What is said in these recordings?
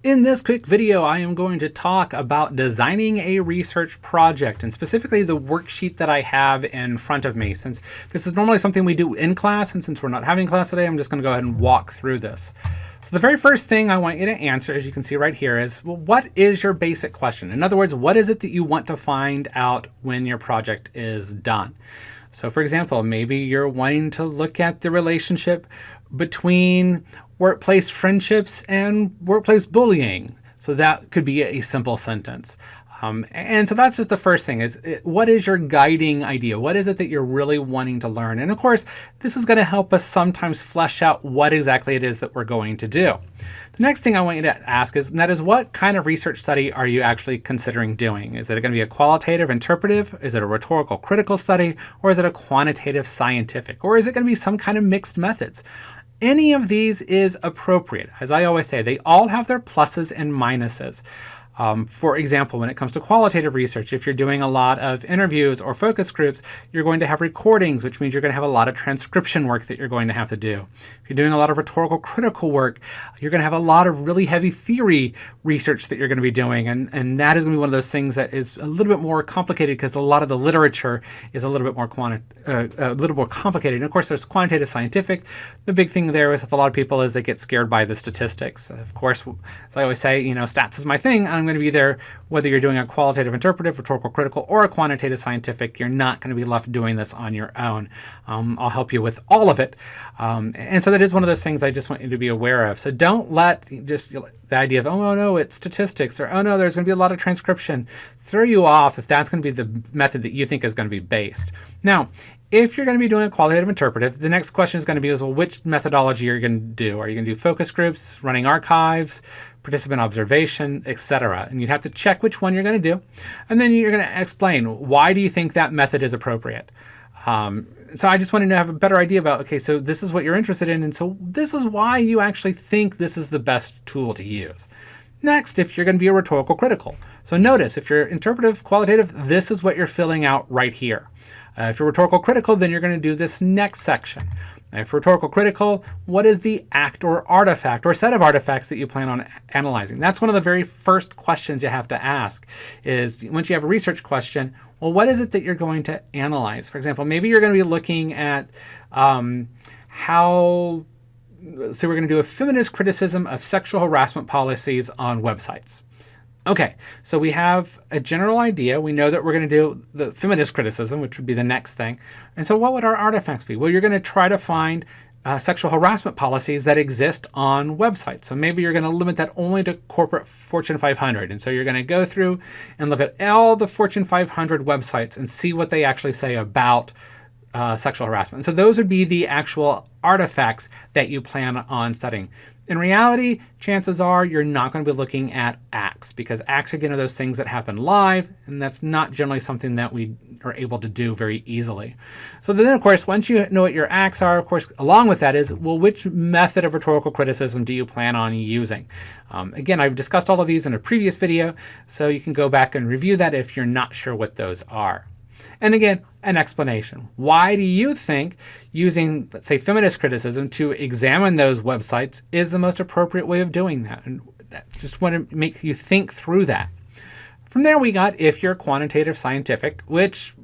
In this quick video, I am going to talk about designing a research project, and specifically the worksheet that I have in front of me. Since this is normally something we do in class, and since we're not having class today, I'm just going to go ahead and walk through this. So the very first thing I want you to answer, as you can see right here, is, well, what is your basic question? In other words, what is it that you want to find out when your project is done? So for example, maybe you're wanting to look at the relationship between workplace friendships and workplace bullying. So that could be a simple sentence. And so that's just the first thing is, what is your guiding idea? What is it that you're really wanting to learn? And of course, this is going to help us sometimes flesh out what exactly it is that we're going to do. The next thing I want you to ask is, and that is, what kind of research study are you actually considering doing? Is it going to be a qualitative interpretive? Is it a rhetorical critical study? Or is it a quantitative scientific? Or is it going to be some kind of mixed methods? Any of these is appropriate. As I always say, they all have their pluses and minuses. For example, when it comes to qualitative research, if you're doing a lot of interviews or focus groups, you're going to have recordings, which means you're going to have a lot of transcription work that you're going to have to do. If you're doing a lot of rhetorical critical work, you're going to have a lot of really heavy theory research that you're going to be doing. And that is going to be one of those things that is a little bit more complicated because a lot of the literature is a little bit more complicated. And of course, there's quantitative scientific. The big thing there with a lot of people is they get scared by the statistics. Of course, as I always say, stats is my thing. I'm going to be there whether you're doing a qualitative interpretive, rhetorical critical, or a quantitative scientific. You're not going to be left doing this on your own. I'll help you with all of it. And so that is one of those things I just want you to be aware of. So don't let just the idea of, oh no, it's statistics, or oh no, there's going to be a lot of transcription, throw you off if that's going to be the method that you think is going to be based. Now, if you're going to be doing a qualitative interpretive, the next question is going to be, well, which methodology are you going to do? Are you going to do focus groups, running archives, participant observation, etc.? And you'd have to check which one you're going to do. And then you're going to explain, why do you think that method is appropriate? So I just wanted to have a better idea about, okay, so this is what you're interested in, and so this is why you actually think this is the best tool to use. Next, if you're going to be a rhetorical critical. So notice, if you're interpretive, qualitative, this is what you're filling out right here. If you're rhetorical critical, then you're going to do this next section. If you're rhetorical critical, what is the act or artifact or set of artifacts that you plan on analyzing? That's one of the very first questions you have to ask is, once you have a research question, well, what is it that you're going to analyze? For example, maybe you're going to be looking at so we're going to do a feminist criticism of sexual harassment policies on websites. Okay, so we have a general idea. We know that we're going to do the feminist criticism, which would be the next thing. And so what would our artifacts be? Well, you're going to try to find sexual harassment policies that exist on websites. So maybe you're going to limit that only to corporate Fortune 500. And so you're going to go through and look at all the Fortune 500 websites and see what they actually say about sexual harassment. And so those would be the actual artifacts that you plan on studying. In reality, chances are you're not going to be looking at acts, because acts are, those things that happen live, and that's not generally something that we are able to do very easily. So then, of course, once you know what your acts are, of course, along with that is, well, which method of rhetorical criticism do you plan on using? Again, I've discussed all of these in a previous video, so you can go back and review that if you're not sure what those are. And again, an explanation. Why do you think using, let's say, feminist criticism to examine those websites is the most appropriate way of doing that? And just want to make you think through that. From there, we got, if you're quantitative scientific, which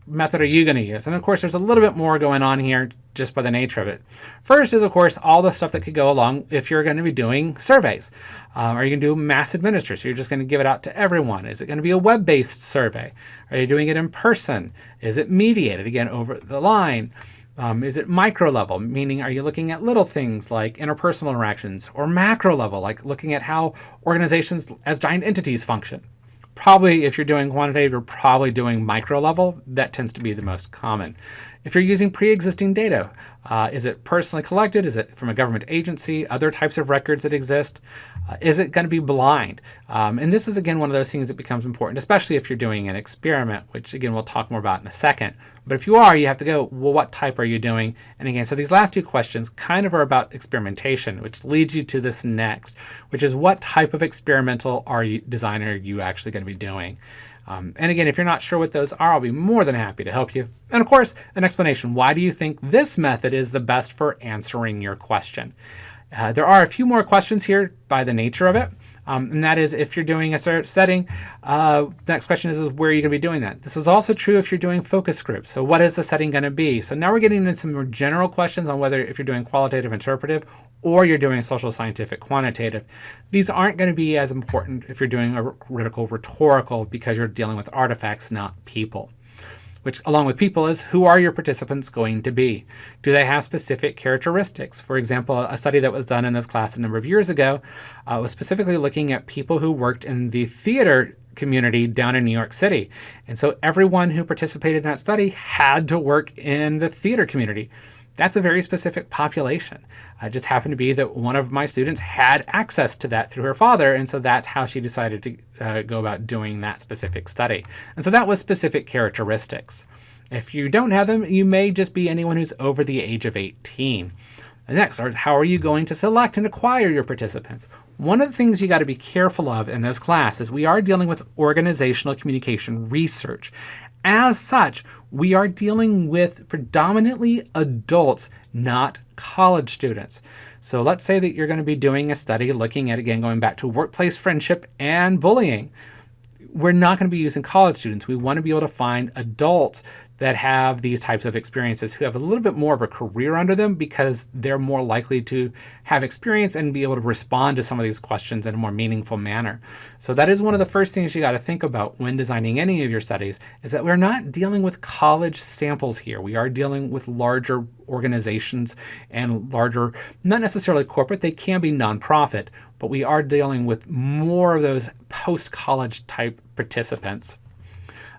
method are you going to use? And of course, there's a little bit more going on here just by the nature of it. First is, of course, all the stuff that could go along if you're going to be doing surveys. Are you going to do mass administer? So you're just going to give it out to everyone. Is it going to be a web-based survey? Are you doing it in person? Is it mediated, again, over the line? Is it micro level, meaning are you looking at little things like interpersonal interactions, or macro level, like looking at how organizations as giant entities function? Probably, if you're doing quantitative, you're probably doing micro level. That tends to be the most common. If you're using pre-existing data, is it personally collected? Is it from a government agency? Other types of records that exist? Is it going to be blind? And this is, again, one of those things that becomes important, especially if you're doing an experiment, which, again, we'll talk more about in a second. But if you are, you have to go, well, what type are you doing? And again, so these last two questions kind of are about experimentation, which leads you to this next, which is, what type of experimental design are you actually going to be doing? And again, if you're not sure what those are, I'll be more than happy to help you. And of course, an explanation. Why do you think this method is the best for answering your question? There are a few more questions here by the nature of it. And that is if you're doing a certain setting. The next question is where are you going to be doing that? This is also true if you're doing focus groups. So what is the setting going to be? So now we're getting into some more general questions on whether if you're doing qualitative interpretive or you're doing social scientific quantitative. These aren't going to be as important if you're doing a critical rhetorical because you're dealing with artifacts, not people. Which, along with people, is who are your participants going to be? Do they have specific characteristics? For example, a study that was done in this class a number of years ago was specifically looking at people who worked in the theater community down in New York City. And so everyone who participated in that study had to work in the theater community. That's a very specific population. It just happened to be that one of my students had access to that through her father, and so that's how she decided to go about doing that specific study. And so that was specific characteristics. If you don't have them, you may just be anyone who's over the age of 18. And next, how are you going to select and acquire your participants? One of the things you got to be careful of in this class is we are dealing with organizational communication research. As such, we are dealing with predominantly adults, not college students. So let's say that you're going to be doing a study looking at, again, going back to workplace friendship and bullying. We're not going to be using college students. We want to be able to find adults that have these types of experiences who have a little bit more of a career under them because they're more likely to have experience and be able to respond to some of these questions in a more meaningful manner. So that is one of the first things you got to think about when designing any of your studies is that we're not dealing with college samples here. We are dealing with larger organizations and larger, not necessarily corporate, they can be nonprofit, but we are dealing with more of those post-college type participants.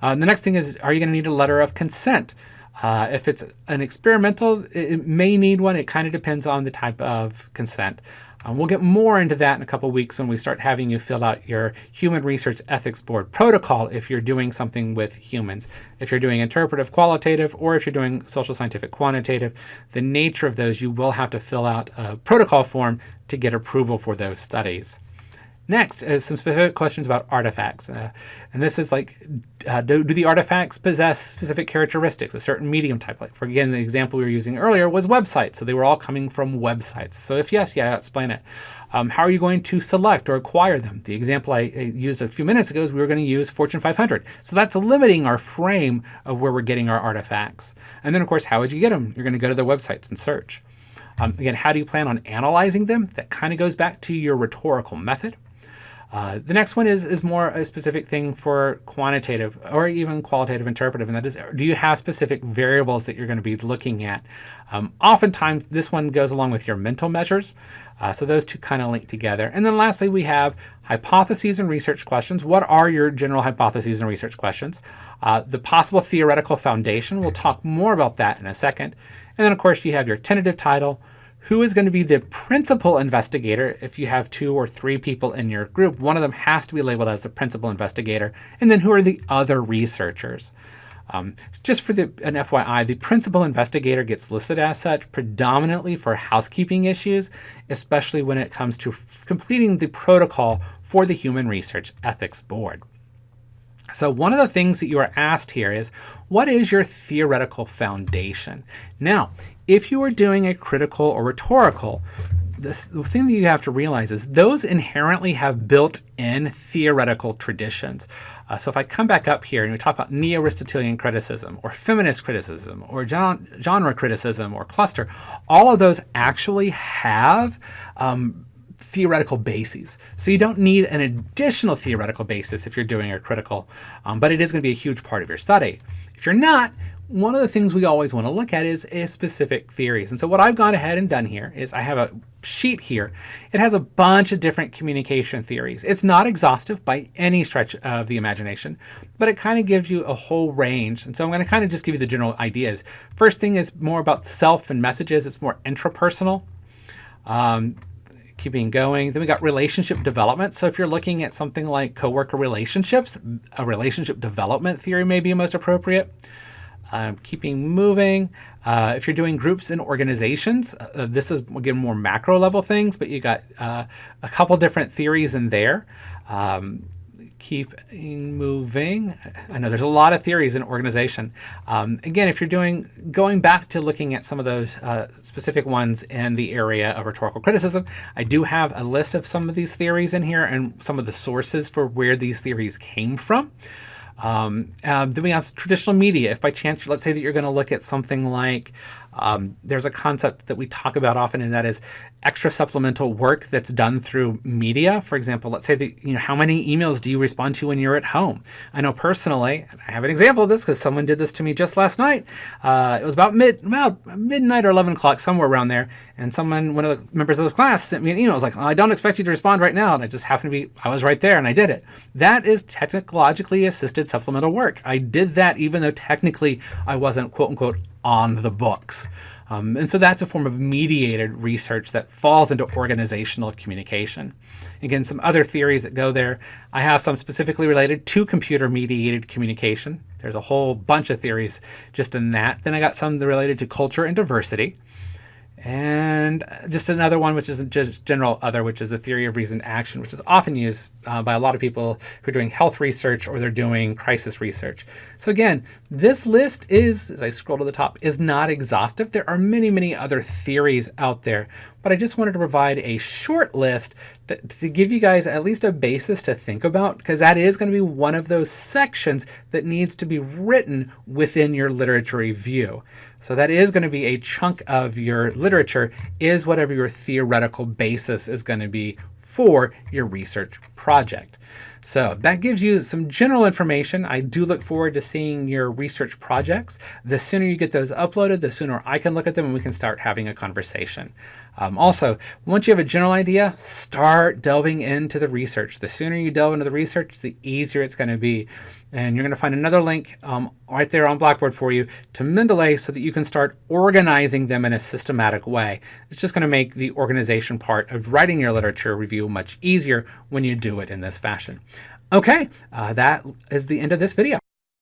The next thing is, are you going to need a letter of consent? If it's an experimental, it may need one. It kind of depends on the type of consent. We'll get more into that in a couple weeks when we start having you fill out your Human Research Ethics Board protocol if you're doing something with humans. If you're doing interpretive qualitative or if you're doing social scientific quantitative, the nature of those, you will have to fill out a protocol form to get approval for those studies. Next is some specific questions about artifacts. And this is like, do the artifacts possess specific characteristics, a certain medium type? Like, for again, the example we were using earlier was websites. So they were all coming from websites. So if yes, yeah, explain it. How are you going to select or acquire them? The example I used a few minutes ago is we were going to use Fortune 500. So that's limiting our frame of where we're getting our artifacts. And then, of course, how would you get them? You're going to go to their websites and search. Again, how do you plan on analyzing them? That kind of goes back to your rhetorical method. The next one is more a specific thing for quantitative or even qualitative interpretive, and that is, do you have specific variables that you're going to be looking at? Oftentimes, this one goes along with your mental measures, so those two kind of link together. And then lastly, we have hypotheses and research questions. What are your general hypotheses and research questions? The possible theoretical foundation, we'll talk more about that in a second. And then, of course, you have your tentative title. Who is going to be the principal investigator? If you have 2 or 3 people in your group, one of them has to be labeled as the principal investigator. And then who are the other researchers? Just for an FYI, the principal investigator gets listed as such predominantly for housekeeping issues, especially when it comes to completing the protocol for the Human Research Ethics Board. So one of the things that you are asked here is, what is your theoretical foundation? Now, if you are doing a critical or rhetorical, the thing that you have to realize is those inherently have built-in theoretical traditions. So if I come back up here and we talk about neo-Aristotelian criticism or feminist criticism or genre criticism or cluster, all of those actually have theoretical bases. So you don't need an additional theoretical basis if you're doing a critical, but it is going to be a huge part of your study. If you're not, one of the things we always want to look at is specific theories. And so what I've gone ahead and done here is I have a sheet here. It has a bunch of different communication theories. It's not exhaustive by any stretch of the imagination, but it kind of gives you a whole range. And so I'm going to kind of just give you the general ideas. First thing is more about self and messages. It's more intrapersonal. Keeping going. Then we got relationship development. So if you're looking at something like coworker relationships, a relationship development theory may be most appropriate. Keeping moving. If you're doing groups and organizations, this is, again, more macro level things, but you got a couple different theories in there. keep moving. I know there's a lot of theories in organization. Again, if you're going back to looking at some of those specific ones in the area of rhetorical criticism, I do have a list of some of these theories in here and some of the sources for where these theories came from. Then we have traditional media. If by chance, let's say that you're going to look at something like, there's a concept that we talk about often, and that is extra supplemental work that's done through media. For example, let's say that, how many emails do you respond to when you're at home? I know personally, I have an example of this because someone did this to me just last night. It was about midnight or 11 o'clock, somewhere around there. And one of the members of this class sent me an email. It was like, I don't expect you to respond right now. And it just happened to be, I was right there and I did it. That is technologically assisted supplemental work. I did that even though technically I wasn't, quote unquote, on the books. And so that's a form of mediated research that falls into organizational communication. Again, some other theories that go there. I have some specifically related to computer-mediated communication. There's a whole bunch of theories just in that. Then I got some related to culture and diversity. And just another one, which is just general other, which is the theory of reasoned action, which is often used by a lot of people who are doing health research or they're doing crisis research. So again, this list is, as I scroll to the top, is not exhaustive. There are many, many other theories out there, but I just wanted to provide a short list to give you guys at least a basis to think about, because that is going to be one of those sections that needs to be written within your literature review. So that is going to be a chunk of your literature, is whatever your theoretical basis is going to be for your research project. So that gives you some general information. I do look forward to seeing your research projects. The sooner you get those uploaded, the sooner I can look at them and we can start having a conversation. Also, once you have a general idea, start delving into the research. The sooner you delve into the research, the easier it's going to be. And you're going to find another link right there on Blackboard for you to Mendeley so that you can start organizing them in a systematic way. It's just going to make the organization part of writing your literature review much easier when you do it in this fashion. Okay, that is the end of this video.